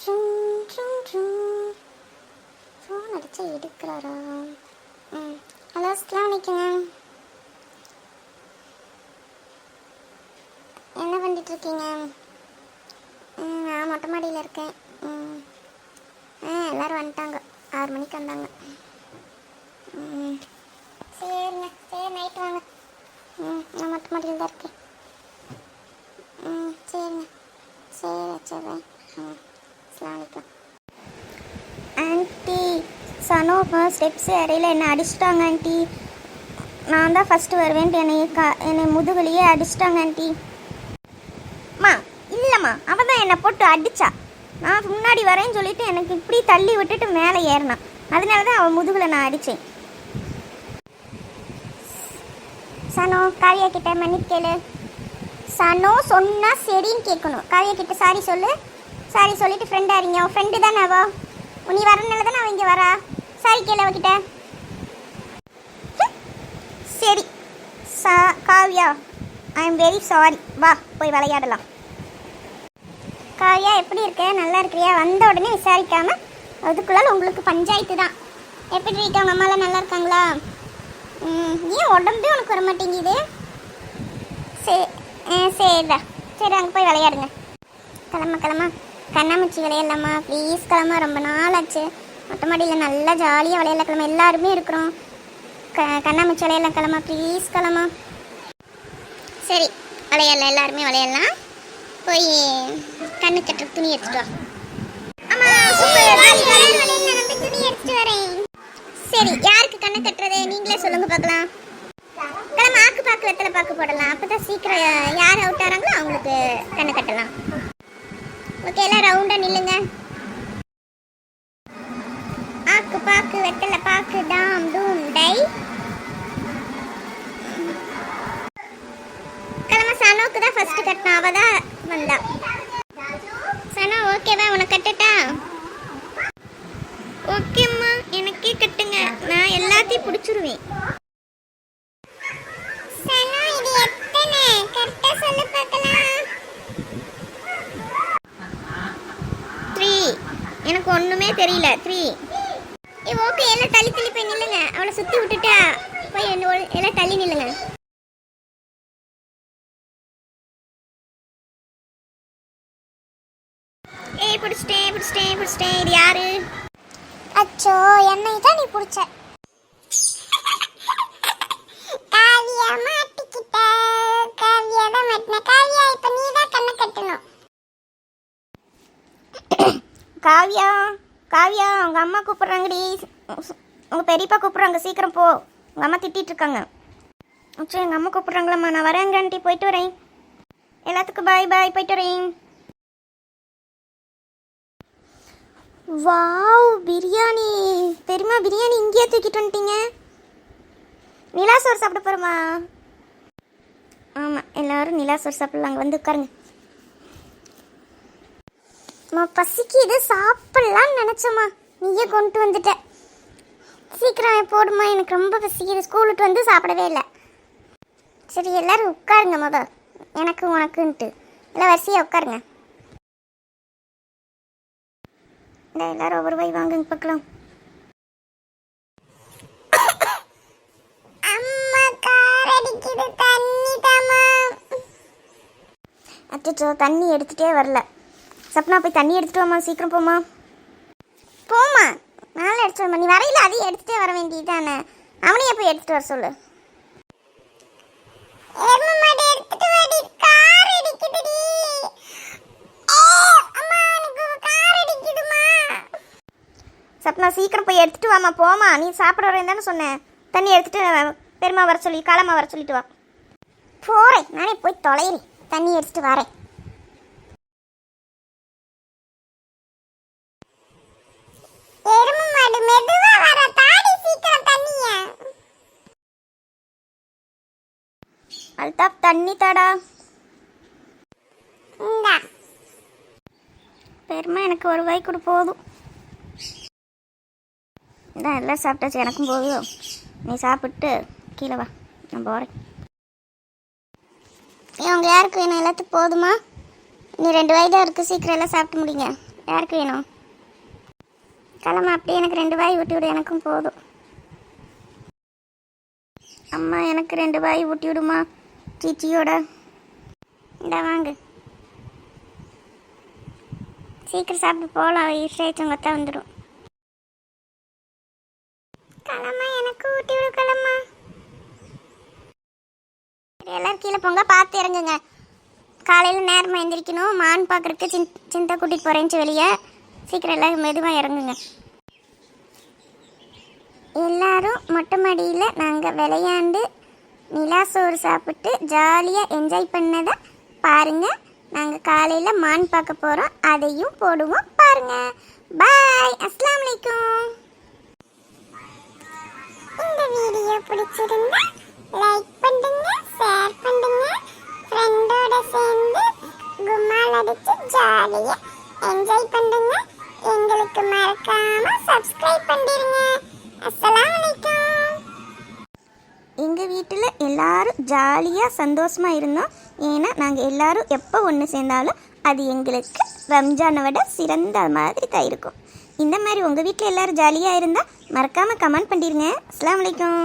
Phone அடிச்சா எடுக்கிறாரா? Hello, அஸ்ஸலாமு அலைக்கும். என்ன பண்ணிட்டு இருக்கீங்க? நான் மொட்டை மாடியில் இருக்கேன். எல்லோரும் வந்துட்டாங்க, 6 மணிக்கு வந்தாங்க. சரிங்க, சரி நைட்டு வாங்க. நான் மொட்டை மாடியில் தான் இருக்கேன். சரிங்க, சரி வச்சிடுறேன். அஸ்ஸலாமு அலைக்கும். ஆண்டி, சனோகா ஸ்டெப்ஸ் இடையில என்னை அடிச்சிட்டாங்க ஆண்டி. நான் தான் ஃபஸ்ட்டு வருவேன்ட்டு என்னை முதுகுலையே அடிச்சிட்டாங்க ஆண்டி. அம்மா இல்லைம்மா, அவன் தான் என்னை போட்டு அடித்தா. நான் முன்னாடி வரேன்னு சொல்லிட்டு எனக்கு இப்படி தள்ளி விட்டுட்டு மேலே ஏறினான். அதனால தான் அவன் முதுகில் நான் அடித்தேன். சனோ, காவியா கிட்ட மன்னிப்பு கேளு. சனோ சொன்னா சரின்னு கேட்கணும். காவியா கிட்ட சாரி சொல்லு. சாரி சொல்லிட்டு ஃப்ரெண்டாக இருங்க. அவன் ஃப்ரெண்டு தானே அவ. நீ வரனால தானே அவன் இங்கே வரா. சாரி கேளு அவகிட்ட. சரி Kavya, I am very sorry. வா போய் விளையாடலாம். காவியா எப்படி இருக்க? நல்லா இருக்கிறியா? வந்த உடனே விசாரிக்காம அதுக்குள்ளால உங்களுக்கு பஞ்சாயத்து தான். எப்படி இருக்க? உங்கள் அம்மாலாம் நல்லா இருக்காங்களா? ஏன் உடம்பே உனக்கு வர மாட்டேங்குது? சரிடா, சரி அங்கே போய் விளையாடுங்க. கிளம்ப கண்ணாமூச்சி விளையாடலாமா? ப்ளீஸ் கிளம்ப, ரொம்ப நாள் ஆச்சு. மொட்டை மாடியில் நல்லா ஜாலியாக விளையாடல. கிளம்ப, எல்லாருமே இருக்கிறோம். கண்ணாமூச்சி விளையாடலாம். கிளம்ப ப்ளீஸ் கிளம்ப. சரி விளையாடலாம், எல்லாருமே விளையாடலாம். போய் கண்ணு கட்டுற துணி எடுத்துட்டு வா. சரி, யாருக்கு கண்ணு கட்டுறது நீங்களே சொல்லுங்க பார்க்கலாம். கிளம்ப, ஆக்கு பாக்கு வெத்தலை பாக்கு போடலாம். அப்பதான் சீக்கிரம் யார் அவுட் ஆகிறாங்களோ அவங்களுக்கு கண்ணு கட்டலாம். ஓகே, எல்லாம் ரவுண்டா நில்லுங்க. ஆக்கு பாக்கு வெத்தலை பாக்கு டாம் டூம் டை. கிளம்ப, சனோக்கு தான் ஃபர்ஸ்ட் கட்டணும். அவ தான் வந்தா. சனோ ஓகேவா? உனக்கு கட்டட்டா? ஓகேம்மா, எனக்கே கட்டுங்க, நான் எல்லாத்தையும் பிடிச்சிருவேன். சனோ, இது எத்தனை? கரெக்டா சொல்லு பார்க்கலாம். 3. எனக்கு ஒண்ணுமே தெரியல. 3. ஓகே, எல்லாம் தள்ளி போய் நில்லுங்க. அவளை சுத்தி விட்டுட்டா போய் எல்லாம் தள்ளி நில்லுங்க. பிடிச்சிட்டேன். இது யாரு? அச்சோ, என்னை தான் நீ பிடிச்ச. காவியா மாட்டிக்கிட்ட. காவியா தான் மாட்டின. காவியா, இப்ப நீ தான் கண்ணை கட்டணும். காவியா உங்க அம்மா கூப்பிடுறாங்கடி. உங்க பெரியப்பா கூப்பிடுறாங்க, சீக்கிரம் போ. உங்க அம்மா திட்டிட்டு இருக்காங்க. சரி, எங்க அம்மா கூப்பிடுறாங்களாம்மா, நான் வரேங்க ஆண்டி, போயிட்டு வரேன். எல்லாத்துக்கும் பாய், போயிட்டு வரேன். வாவ், பிரியாணி. தெரியுமா, பிரியாணி இங்கேயே தூக்கிட்டு வந்துட்டீங்க. நிலா சோறு சாப்பிட போகிறோமா? ஆமாம், எல்லாரும் நிலா சோறு சாப்பிடலாம். அங்கே வந்து உட்காருங்க. பசிக்கு இது சாப்பிடலான்னு நினச்சோம்மா, நீயே கொண்டு வந்துட்ட. சீக்கிரம் போடுமா, எனக்கு ரொம்ப பசிக்குது. ஸ்கூல் விட்டு வந்து சாப்பிடவே இல்லை. சரி, எல்லாரும் உட்காருங்க. எனக்கு உனக்குன்ட்டு எல்லாம் வரிசையாக உட்காருங்க. எல்லாரும் ஒவ்வொரு வாய் வாங்குங்க பார்க்கலாம். அச்சோ, தண்ணி எடுத்துட்டே வரல. சப்னா, போய் தண்ணி எடுத்துட்டு வாமா, சீக்கிரம் போமா. நாளை எடுத்துட்டு வரமா. நீ வரையில அதையும் எடுத்துட்டே வர வேண்டியதானே. அவனையே போய் எடுத்துட்டு வர சொல்லு. சப்னா, சீக்கிரம் போய் எடுத்துட்டு வாமா, போமா. நீ சாப்பிட வரேன் தானே சொன்னேன். தண்ணி எடுத்துட்டு பெருமா வர சொல்லி, காலமா வர சொல்லிட்டு வா. போறேன், நானே போய் தொலைறேன். தண்ணி எடுத்துட்டு வரேன். அல்தாப், தண்ணி தாடா. பெருமா, எனக்கு ஒரு வாய் கூட போதும். இதான் எல்லாம் சாப்பிட்டாச்சு, எனக்கும் போதும். நீ சாப்பிட்டு கீழே வா, நான் போகிறேன். இவங்க யாருக்கு வேணும்? எல்லாத்துக்கும் போதுமா? நீ 2 வாய் தான் இருக்குது, சீக்கிரம் எல்லாம் சாப்பிட்டு முடிங்க. யாருக்கு வேணும்? கிளம்பு, அப்படியே எனக்கு 2 வாய் ஊட்டி விடு, எனக்கும் போதும். அம்மா எனக்கு 2 வாய் ஊட்டி விடுமா சீச்சியோட. இந்த வாங்க, சீக்கிரம் சாப்பிட்டு போகலாம், ஈஸ்டாயிடுச்சு வந்துடும். கிளம்பா, எனக்கு ஊட்டி விடு கிளம்பா. எல்லாரும் கீழே போங்க, பார்த்து இறங்குங்க. காலையில் நேரமாக எந்திரிக்கணும். மான் பார்க்குறதுக்கு சிந்தை கூட்டிகிட்டு போகிறேன்ச்சு வெளியே. சீக்கிரம் எல்லாம் மெதுவாக இறங்குங்க. எல்லாரும் மொட்டை மாடியில் நாங்கள் விளையாண்டு நிலா சோறு சாப்பிட்டு ஜாலியாக என்ஜாய் பண்ணதை பாருங்கள். நாங்கள் காலையில் மான் பார்க்க போகிறோம், அதையும் போடுவோம் பாருங்கள். பாய், அஸ்ஸலாமு அலைக்கும். இந்த வீடியோ பிடிச்சிருந்தா லைக் பண்ணுங்க, ஷேர் பண்ணுங்க, ஃப்ரெண்டோட சேர்ந்து கும்மால் அடிச்சு ஜாலியாக என்ஜாய் பண்ணுங்க. எங்களுக்கு மறக்காம சப்ஸ்கிரைப் பண்ணிடுங்க. அஸ்ஸலாமு அலைக்கும். எங்கள் வீட்டில் எல்லாரும் ஜாலியாக சந்தோஷமாக இருந்தோம். ஏன்னா நாங்கள் எல்லாரும் எப்போ ஒன்று சேர்ந்தாலும் அது எங்களுக்கு ரம்ஜானை விட சிறந்த மாதிரி தான் இருக்கும். இந்த மாதிரி உங்கள் வீட்டில் எல்லோரும் ஜாலியாக இருந்தால் மறக்காமல் கமெண்ட் பண்ணிடுங்க. அஸ்ஸலாமு அலைக்கும்.